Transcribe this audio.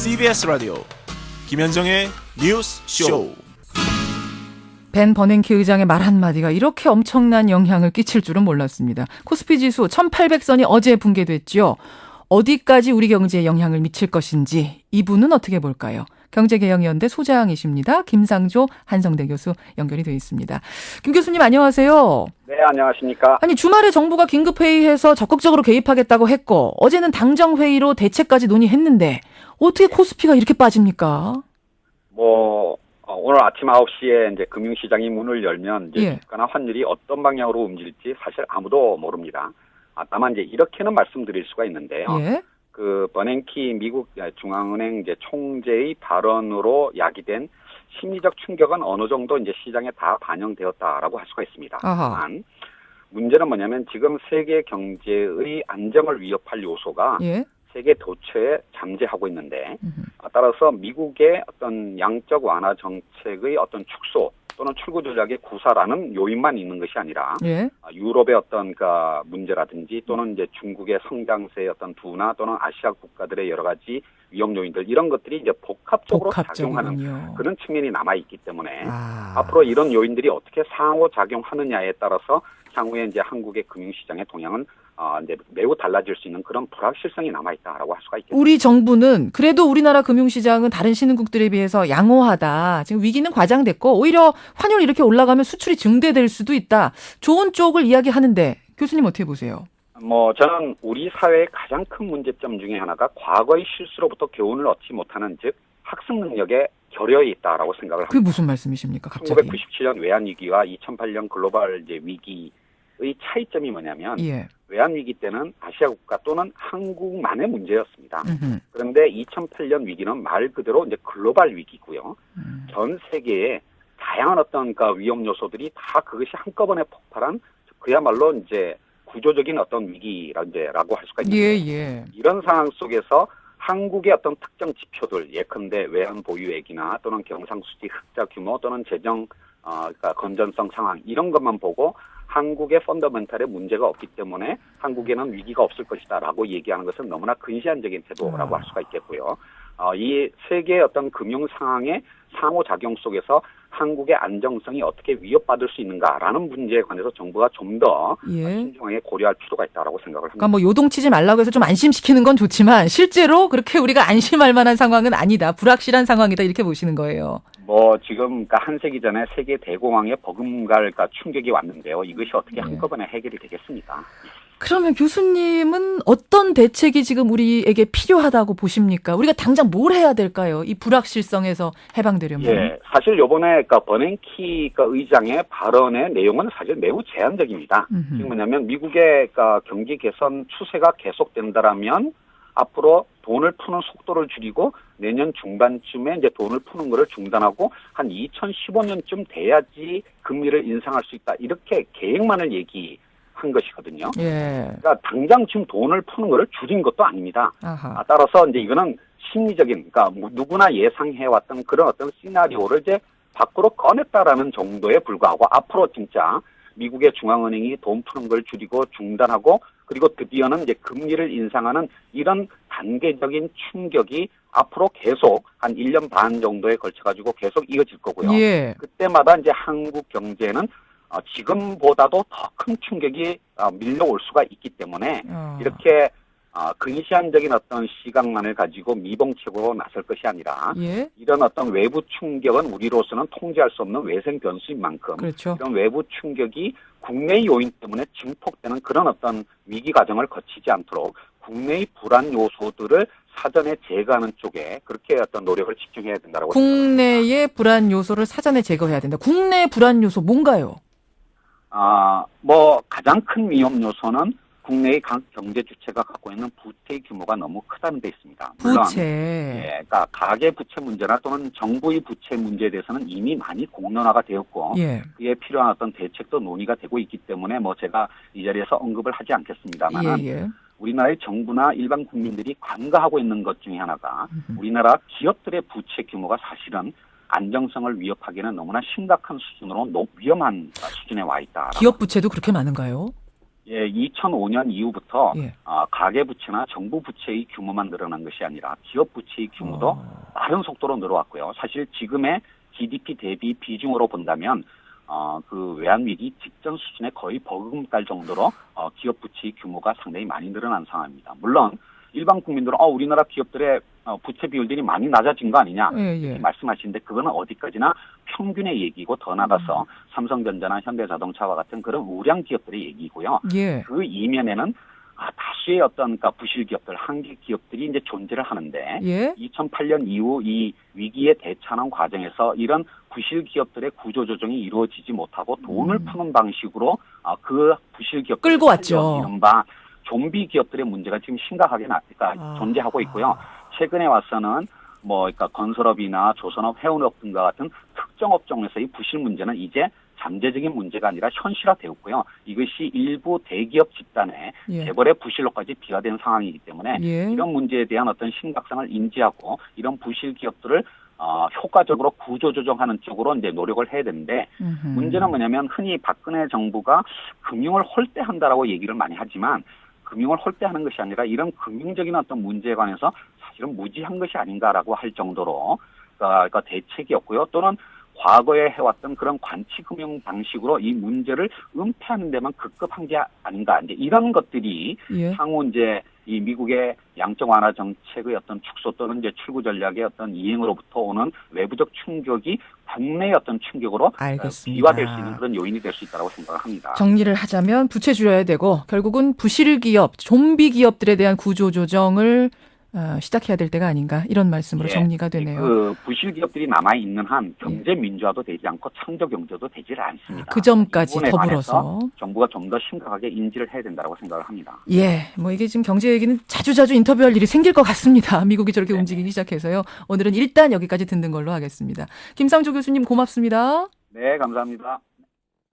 CBS 라디오 김현정의 뉴스 쇼. 벤 버냉키 의장의 말 한마디가 이렇게 엄청난 영향을 끼칠 줄은 몰랐습니다. 코스피 지수 1800선이 어제 붕괴됐죠. 어디까지 우리 경제에 영향을 미칠 것인지 이분은 어떻게 볼까요? 경제개혁연대 소장이십니다. 김상조 한성대 교수 연결이 되어 있습니다. 김 교수님 안녕하세요. 네, 안녕하십니까. 아니 주말에 정부가 긴급회의해서 적극적으로 개입하겠다고 했고 어제는 당정회의로 대책까지 논의했는데 어떻게 코스피가 이렇게 빠집니까? 오늘 아침 9시에 이제 금융시장이 문을 열면 이제 주가나 환율이 어떤 방향으로 움직일지 사실 아무도 모릅니다. 다만 이제 이렇게는 말씀드릴 수가 있는데요. 예. 그 버냉키 미국 중앙은행 이제 총재의 발언으로 야기된 심리적 충격은 어느 정도 이제 시장에 다 반영되었다라고 할 수가 있습니다. 다만 문제는 뭐냐면 지금 세계 경제의 안정을 위협할 요소가 세계 도처에 잠재하고 있는데 따라서 미국의 어떤 양적 완화 정책의 어떤 축소 또는 출구 전략의 구사라는 요인만 있는 것이 아니라 유럽의 어떤 그 문제라든지 또는 이제 중국의 성장세의 어떤 둔화 또는 아시아 국가들의 여러 가지 위험 요인들 이런 것들이 이제 복합적으로 작용하는 그런 측면이 남아 있기 때문에 앞으로 이런 요인들이 어떻게 상호 작용하느냐에 따라서 향후에 이제 한국의 금융시장의 동향은 이제 매우 달라질 수 있는 그런 불확실성이 남아있다라고 할 수가 있겠습니다. 우리 정부는 그래도 우리나라 금융시장은 다른 신흥국들에 비해서 양호하다. 지금 위기는 과장됐고 오히려 환율이 이렇게 올라가면 수출이 증대될 수도 있다. 좋은 쪽을 이야기하는데 교수님 어떻게 보세요? 저는 우리 사회의 가장 큰 문제점 중에 하나가 과거의 실수로부터 교훈을 얻지 못하는 즉 학습 능력에 결여해 있다라고 생각을 합니다. 그게 무슨 말씀이십니까? 갑자기. 1997년 외환위기와 2008년 글로벌 이제 위기의 차이점이 뭐냐면 외환위기 때는 아시아 국가 또는 한국만의 문제였습니다. 그런데 2008년 위기는 말 그대로 이제 글로벌 위기고요. 전 세계에 다양한 어떤 그 위험 요소들이 다 그것이 한꺼번에 폭발한 그야말로 이제 구조적인 어떤 위기라고 할 수가 있는데 이런 상황 속에서 한국의 어떤 특정 지표들 예컨대 외환 보유액이나 또는 경상수지 흑자 규모 또는 재정 그러니까 건전성 상황 이런 것만 보고 한국의 펀더멘탈에 문제가 없기 때문에 한국에는 위기가 없을 것이다라고 얘기하는 것은 너무나 근시안적인 태도라고 할 수가 있겠고요. 이 세계의 어떤 금융 상황의 상호작용 속에서 한국의 안정성이 어떻게 위협받을 수 있는가라는 문제에 관해서 정부가 좀 더 신중하게 고려할 필요가 있다고 생각을 합니다. 그러니까 요동치지 말라고 해서 좀 안심시키는 건 좋지만 실제로 그렇게 우리가 안심할 만한 상황은 아니다. 불확실한 상황이다 이렇게 보시는 거예요. 지금 한 세기 전에 세계 대공황에 버금갈 충격이 왔는데요. 이것이 어떻게 한꺼번에 해결이 되겠습니까? 그러면 교수님은 어떤 대책이 지금 우리에게 필요하다고 보십니까? 우리가 당장 뭘 해야 될까요? 이 불확실성에서 해방되려면. 사실 요번에 버냉키 의장의 발언의 내용은 사실 매우 제한적입니다. 지금 뭐냐면 미국의 경기 개선 추세가 계속된다라면 앞으로 돈을 푸는 속도를 줄이고 내년 중반쯤에 이제 돈을 푸는 거를 중단하고 한 2015년쯤 돼야지 금리를 인상할 수 있다. 이렇게 계획만을 얘기한 것이거든요. 그러니까 당장 지금 돈을 푸는 거를 줄인 것도 아닙니다. 따라서 이제 이거는 심리적인, 그러니까 누구나 예상해왔던 그런 어떤 시나리오를 이제 밖으로 꺼냈다라는 정도에 불과하고 앞으로 진짜 미국의 중앙은행이 돈 푸는 걸 줄이고 중단하고 그리고 드디어는 이제 금리를 인상하는 이런 단계적인 충격이 앞으로 계속 한 1년 반 정도에 걸쳐가지고 계속 이어질 거고요. 그때마다 이제 한국 경제는 지금보다도 더 큰 충격이 밀려올 수가 있기 때문에 이렇게 근시안적인 어떤 시각만을 가지고 미봉책으로 나설 것이 아니라 이런 어떤 외부 충격은 우리로서는 통제할 수 없는 외생 변수인 만큼 이런 외부 충격이 국내 요인 때문에 증폭되는 그런 어떤 위기 과정을 거치지 않도록 국내의 불안 요소들을 사전에 제거하는 쪽에 그렇게 어떤 노력을 집중해야 된다고 국내의 불안 요소를 사전에 제거해야 된다. 국내 불안 요소 뭔가요? 가장 큰 위험 요소는 국내의 각 경제 주체가 갖고 있는 부채 규모가 너무 크다는 데 있습니다. 물론, 그러니까 가계 부채 문제나 또는 정부의 부채 문제에 대해서는 이미 많이 공론화가 되었고, 그에 필요한 어떤 대책도 논의가 되고 있기 때문에 제가 이 자리에서 언급을 하지 않겠습니다만, 우리나라의 정부나 일반 국민들이 간과하고 있는 것 중에 하나가 우리나라 기업들의 부채 규모가 사실은 안정성을 위협하기에는 너무나 심각한 수준으로 위험한 수준에 와 있다. 기업 부채도 그렇게 많은가요? 예, 2005년 이후부터 예. 가계부채나 정부 부채의 규모만 늘어난 것이 아니라 기업 부채의 규모도 빠른 속도로 늘어왔고요. 사실 지금의 GDP 대비 비중으로 본다면 그 외환위기 직전 수준에 거의 버금갈 정도로 기업 부채의 규모가 상당히 많이 늘어난 상황입니다. 물론 일반 국민들은 우리나라 기업들의 부채 비율들이 많이 낮아진 거 아니냐 예. 말씀하시는데 그거는 어디까지나 평균의 얘기고 더 나가서 삼성전자나 현대자동차와 같은 그런 우량 기업들의 얘기고요. 예. 그 이면에는 다수의 어떤 부실 기업들, 한계 기업들이 이제 존재를 하는데 예. 2008년 이후 이 위기에 대처하는 과정에서 이런 부실 기업들의 구조 조정이 이루어지지 못하고 돈을 푸는 방식으로 그 부실 기업들 끌고 왔죠. 이른바 좀비 기업들의 문제가 지금 심각하게 존재하고 있고요. 최근에 와서는 그러니까 건설업이나 조선업, 해운업 등과 같은 특정 업종에서의 부실 문제는 이제 잠재적인 문제가 아니라 현실화되었고요. 이것이 일부 대기업 집단의 예. 재벌의 부실로까지 비화된 상황이기 때문에 예. 이런 문제에 대한 어떤 심각성을 인지하고 이런 부실 기업들을 효과적으로 구조조정하는 쪽으로 이제 노력을 해야 되는데 문제는 뭐냐면 흔히 박근혜 정부가 금융을 홀대한다라고 얘기를 많이 하지만 금융을 홀대하는 것이 아니라 이런 금융적인 어떤 문제에 관해서 사실은 무지한 것이 아닌가라고 할 정도로 그러니까 대책이 없고요. 또는 과거에 해왔던 그런 관치금융 방식으로 이 문제를 은폐하는 데만 급급한 게 아닌가. 이제 이런 것들이 예. 향후 이제 이 미국의 양적 완화 정책의 어떤 축소 또는 이제 출구 전략의 어떤 이행으로부터 오는 외부적 충격이 국내의 어떤 충격으로 알겠습니다. 비화될 수 있는 그런 요인이 될 수 있다고 생각을 합니다. 정리를 하자면 부채 줄여야 되고 결국은 부실 기업, 좀비 기업들에 대한 구조 조정을 시작해야 될 때가 아닌가 이런 말씀으로 정리가 되네요. 그 부실 기업들이 남아 있는 한 경제 민주화도 되지 않고 창조 경제도 되질 않습니다. 그 점까지 이 부분에 더불어서 관해서 정부가 좀 더 심각하게 인지를 해야 된다고 생각을 합니다. 예, 이게 지금 경제 얘기는 자주자주 인터뷰할 일이 생길 것 같습니다. 미국이 저렇게 움직이기 시작해서요. 오늘은 일단 여기까지 듣는 걸로 하겠습니다. 김상조 교수님 고맙습니다. 네, 감사합니다.